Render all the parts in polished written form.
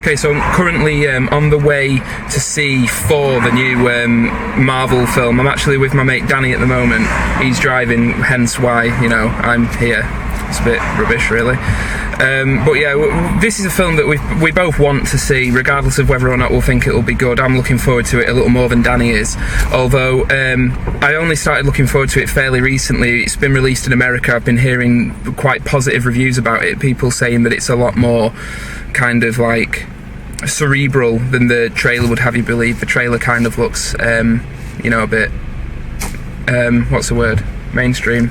Okay, so I'm currently on the way to see Thor, the new Marvel film. I'm actually with my mate Danny at the moment. He's driving, hence why, you know, I'm here. It's a bit rubbish, really. But yeah, this is a film that we both want to see, regardless of whether or not we'll think it'll be good. I'm looking forward to it a little more than Danny is. Although, I only started looking forward to it fairly recently. It's been released in America. I've been hearing quite positive reviews about it. People saying that it's a lot more kind of like cerebral than the trailer would have you believe. The trailer kind of looks, you know, a bit, what's the word? Mainstream.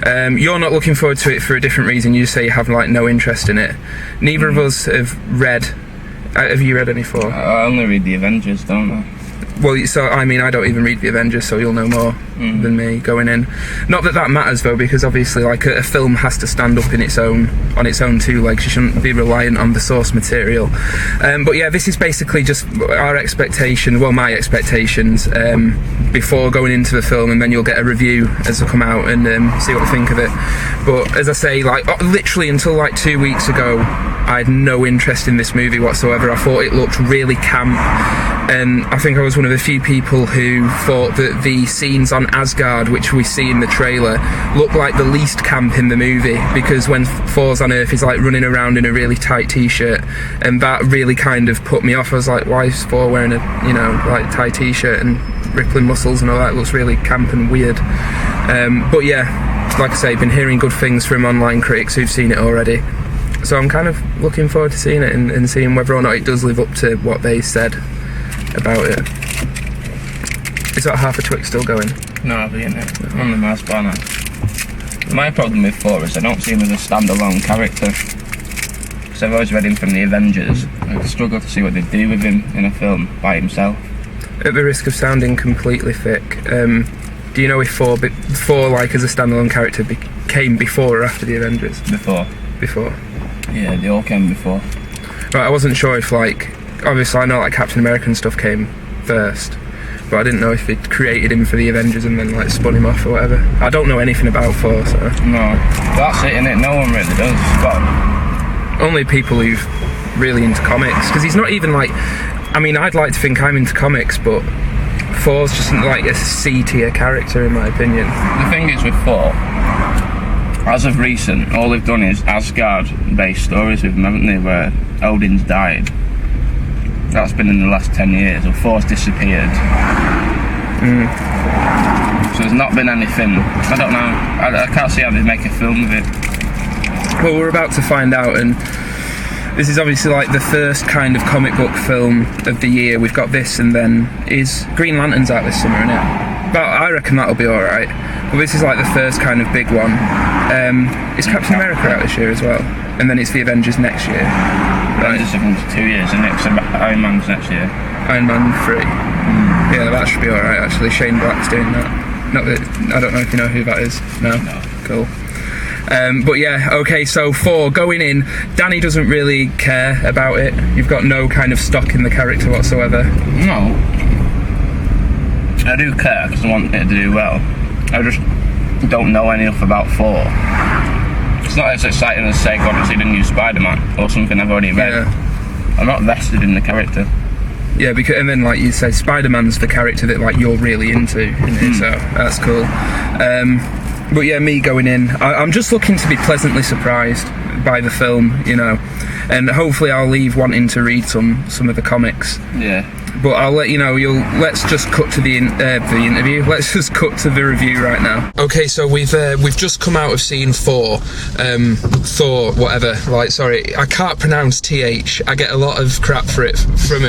You're not looking forward to it for a different reason. You just say you have like no interest in it. Neither of us have read. Have you read any Thor? I only read the Avengers, don't I? Well, so I mean, I don't even read the Avengers, so you'll know more than me going in. Not that that matters though, because obviously, like a film has to stand up on its own two legs. You shouldn't be reliant on the source material. But yeah, this is basically just our expectation. Well, my expectations before going into the film, and then you'll get a review as they come out and see what I think of it. But as I say, like literally until like 2 weeks ago, I had no interest in this movie whatsoever. I thought it looked really camp. And I think I was one of the few people who thought that the scenes on Asgard, which we see in the trailer, look like the least camp in the movie, because when Thor's on Earth, he's like running around in a really tight t-shirt, and that really kind of put me off. I was like, why is Thor wearing a, you know, like tight t-shirt and rippling muscles and all that? It looks really camp and weird. But yeah, like I say, I've been hearing good things from online critics who've seen it already. So I'm kind of looking forward to seeing it and seeing whether or not it does live up to what they said about it. Is that half a Twix still going? No, I've eaten it. On the Mars banner. My problem with Thor is I don't see him as a standalone character. So I've always read him from the Avengers. I struggle to see what they do with him in a film by himself. At the risk of sounding completely thick, do you know if Thor, like as a standalone character, came before or after the Avengers? Before. Before? Yeah, they all came before. Right, I wasn't sure if like, obviously I know like Captain America and stuff came first, but I didn't know if they'd created him for the Avengers and then like spun him off or whatever. I don't know anything about Thor, so... No, that's it, innit? No one really does. But only people who've really into comics, because he's not even like... I mean, I'd like to think I'm into comics, but Thor's just like a C-tier character in my opinion. The thing is with Thor, as of recent, all they've done is Asgard-based stories with him, haven't they, where Odin's died. That's been in the last 10 years, or Thor's disappeared. So there's not been anything, I don't know, I can't see how they make a film of it. Well, we're about to find out, and this is obviously like the first kind of comic book film of the year. We've got this, and then is Green Lantern's out this summer, isn't it? But I reckon that'll be alright. Well, this is like the first kind of big one. Is Captain America out this year as well? And then it's the Avengers next year. Avengers are 2 years, and next Iron Man's next year. Iron Man 3. Yeah, that should be alright actually. Shane Black's doing that. Not that, I don't know if you know who that is. No? Cool. But yeah, okay, so Thor, going in, Danny doesn't really care about it. You've got no kind of stock in the character whatsoever. No. I do care because I want it to do well. I just don't know enough about Thor. It's not as exciting as, say, going to see the new Spider-Man or something I've already read. Yeah. I'm not vested in the character. Yeah, because, and then like you say, Spider-Man's the character that like you're really into, so that's cool. But yeah, me going in, I'm just looking to be pleasantly surprised by the film, you know, and hopefully I'll leave wanting to read some of the comics. Yeah. But I'll let you know. Let's just cut to the interview. Let's just cut to the review right now. Okay, so we've just come out of seeing Thor, whatever. Like, sorry, I can't pronounce TH. I get a lot of crap for it from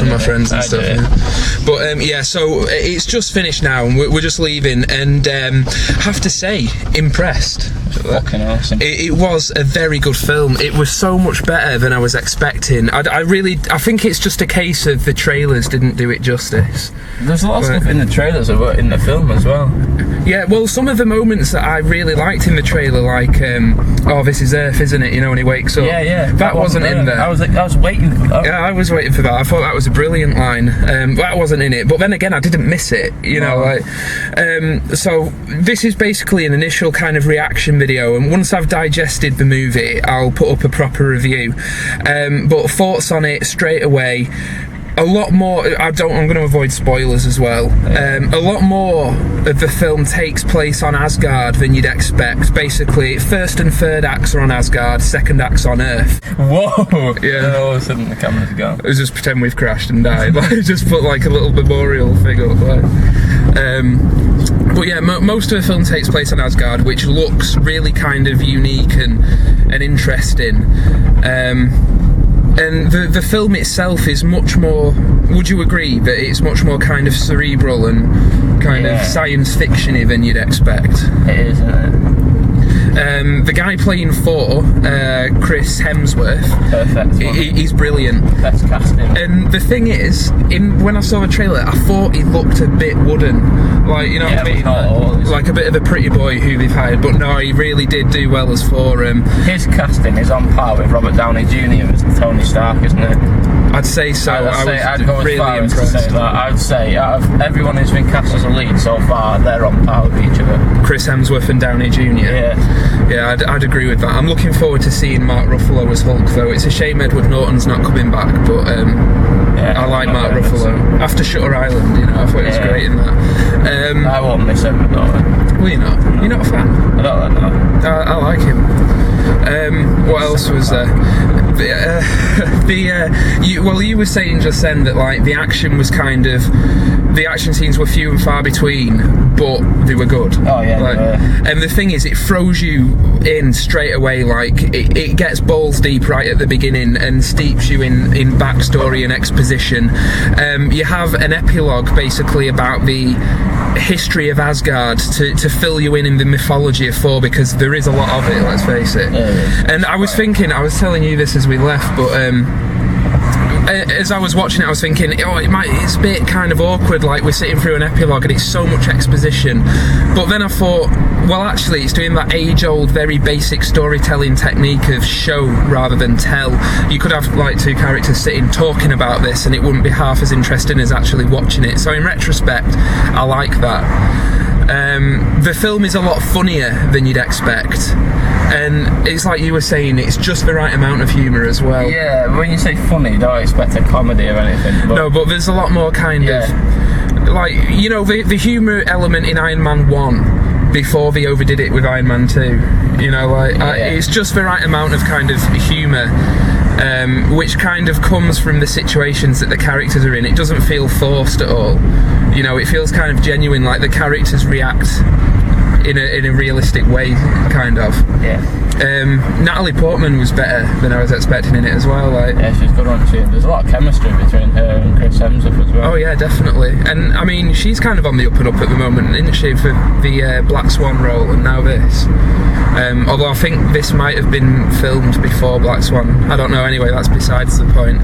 my friends and stuff. Yeah. But yeah, so it's just finished now, and we're just leaving. And have to say, impressed. Fucking awesome. It was a very good film. It was so much better than I was expecting. I think it's just a case of the trailers didn't do it justice. There's a lot of stuff in the trailers that in the film as well. Yeah, well, some of the moments that I really liked in the trailer, like, oh, this is Earth, isn't it? You know, when he wakes up. Yeah. That wasn't in there. I was waiting for that. Yeah, I was waiting for that. I thought that was a brilliant line. That wasn't in it. But then again, I didn't miss it, you know, like... so, this is basically an initial kind of reaction video, and once I've digested the movie, I'll put up a proper review review. But thoughts on it straight away. A lot more. I'm going to avoid spoilers as well. A lot more of the film takes place on Asgard than you'd expect. Basically, first and third acts are on Asgard, second act's on Earth. Whoa! Yeah. All of a sudden the cameras are gone. Let's just pretend we've crashed and died. Like, just put like a little memorial thing up. Like. But yeah, most of the film takes place on Asgard, which looks really kind of unique and interesting. And the film itself is much more, would you agree, that it's much more kind of cerebral and kind of science fiction-y than you'd expect? It is, isn't it? The guy playing Thor, Chris Hemsworth, Perfect. He's brilliant. Best casting. And the thing is, when I saw the trailer, I thought he looked a bit wooden. Like, you know what I mean? Like a bit of a pretty boy who they've hired. But no, he really did do well as Thor. His casting is on par with Robert Downey Jr. as Tony Stark, isn't it? I'd say so. I'd go really as far impressed. as to say that. I'd say out of everyone who's been cast as a lead so far, they're on par with each other. Chris Hemsworth and Downey Jr. Yeah, I'd agree with that. I'm looking forward to seeing Mark Ruffalo as Hulk, though. It's a shame Edward Norton's not coming back, but I like Mark Ruffalo. After Shutter Island, you know, I thought he was great in that. I won't miss Edward Norton. Well, you're not. You're not a fan? I don't know. I like him. What else was there? You were saying just then that like the action was kind of, the action scenes were few and far between, but they were good. Oh yeah. Like, and the thing is, it throws you in straight away. Like it gets balls deep right at the beginning and steeps you in backstory and exposition. You have an epilogue basically about the history of Asgard to fill you in the mythology of Thor, because there is a lot of it, let's face it. And I was telling you this as we left, but as I was watching it, I was thinking, it's a bit kind of awkward, like we're sitting through an epilogue and it's so much exposition. But then I thought, well, actually, it's doing that age-old, very basic storytelling technique of show rather than tell. You could have like two characters sitting talking about this and it wouldn't be half as interesting as actually watching it. So in retrospect, I like that. The film is a lot funnier than you'd expect. And it's like you were saying, it's just the right amount of humour as well. Yeah, when you say funny, don't expect a comedy or anything. But no, but there's a lot more kind of, like, you know, the humour element in Iron Man 1 before they overdid it with Iron Man 2. You know, like, it's just the right amount of kind of humour, which kind of comes from the situations that the characters are in. It doesn't feel forced at all. You know, it feels kind of genuine, like the characters react in a realistic way, kind of. Natalie Portman was better than I was expecting in it as well. Like, yeah, she's good, wasn't she? There's a lot of chemistry between her and Chris Hemsworth as well. Oh yeah, definitely. And I mean, she's kind of on the up and up at the moment, isn't she, for the Black Swan role, and now this. Although I think this might have been filmed before Black Swan. I don't know. Anyway, that's besides the point.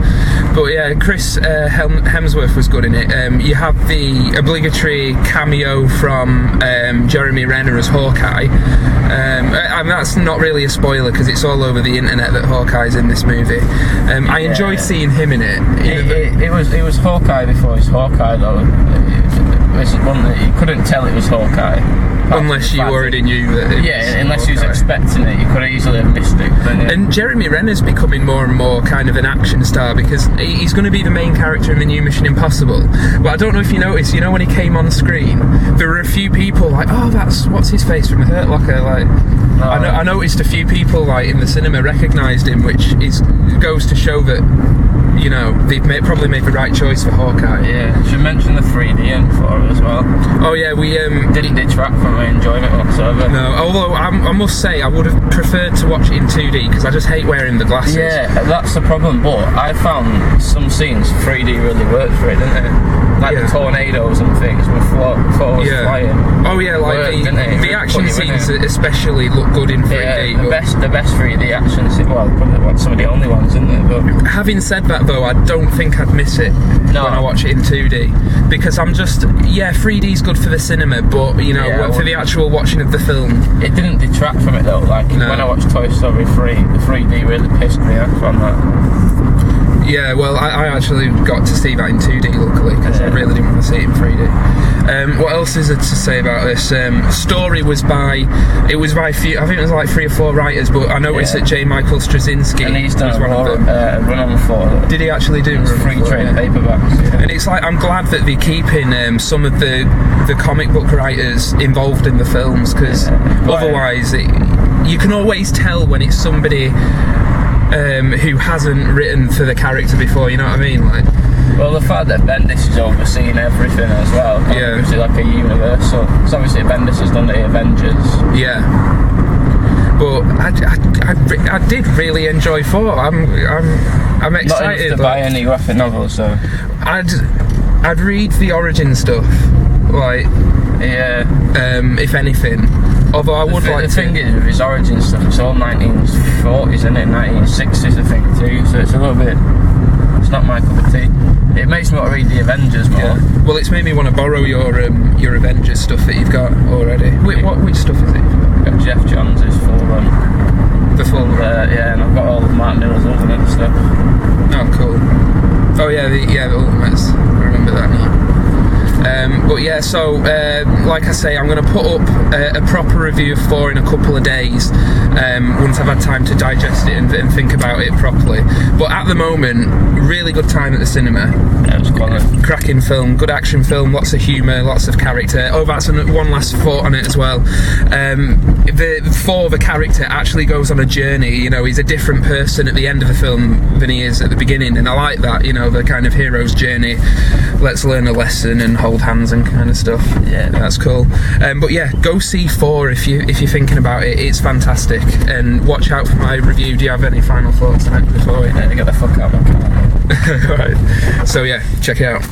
But yeah, Chris Hemsworth was good in it. You have the obligatory cameo from Jeremy Renner as Hawkeye. And that's not really a spoiler because it's all over the internet that Hawkeye's in this movie. I enjoyed seeing him in it. It was Hawkeye before it's Hawkeye though. You couldn't tell it was Hawkeye. Unless you already knew that it was unless you was expecting it, you could have easily have missed it. And Jeremy Renner's becoming more and more kind of an action star because he's going to be the main character in the new Mission Impossible. But I don't know if you noticed, you know, when he came on screen, there were a few people like, oh, that's what's his face from Hurt Locker. Like, I noticed a few people like in the cinema recognised him, which goes to show that, you know, they've probably made the right choice for Hawkeye. Yeah, you should mention the 3D in for it as well. Oh yeah, we didn't detract from my enjoyment whatsoever. No, although I must say I would have preferred to watch it in 2D because I just hate wearing the glasses. Yeah, that's the problem. But I found some scenes 3D really worked for it, didn't it? Like the tornadoes and things with Thor's flying. Oh yeah, like the action scenes especially look good in 3D. Yeah, the best 3D action scenes. Well, probably some of the only ones, isn't it? But having said that, though, I don't think I'd miss it when I watch it in 2D because I'm just 3D's good for the cinema, but you know, for the actual watching of the film, it didn't detract from it though. Like when I watched Toy Story 3, the 3D really pissed me off on that. Yeah, well, I actually got to see that in 2D, luckily, because I really didn't want to see it in 3D. What else is there to say about this? Story was by few, I think it was like 3 or 4 writers, but I noticed that J. Michael Straczynski And he's was done one of them. Run on the Thor. Did he actually do It's free trade paperbacks? Yeah. And it's like, I'm glad that they're keeping some of the comic book writers involved in the films, because otherwise you can always tell when it's somebody who hasn't written for the character before, you know what I mean? Like, well, the fact that Bendis is overseeing everything as well, gives it like a universal. So obviously Bendis has done the Avengers. Yeah. But I did really enjoy Thor. I'm excited. Not enough to buy any graphic novels, so I'd read the origin stuff, like, if anything. Although I would like to. The thing is, with his origin stuff, it's all 1940s, isn't it? 1960s, I think, too. So it's a little bit. It's not my cup of tea. It makes me want to read the Avengers more. Yeah. Well, it's made me want to borrow your Avengers stuff that you've got already. Which stuff is it? I've got Jeff Johns' full run. The full run? Yeah, and I've got all of Mark Miller's Ultimate stuff. Oh, cool. Oh yeah, the Ultimates. I remember that now. But yeah, so like I say, I'm going to put up a proper review of Thor in a couple of days, once I've had time to digest it and think about it properly. But at the moment, really good time at the cinema. Yeah, it's quality. Cracking film, good action film, lots of humour, lots of character. Oh, that's one last thought on it as well. Thor, the character, actually goes on a journey. You know, he's a different person at the end of the film than he is at the beginning, and I like that. You know, the kind of hero's journey. Let's learn a lesson and hold hands and kind of stuff. Yeah, that's cool. But yeah, go see Thor if you're thinking about it. It's fantastic, and watch out for my review. Do you have any final thoughts on it before we get the fuck out of my car? Right. So yeah, check it out.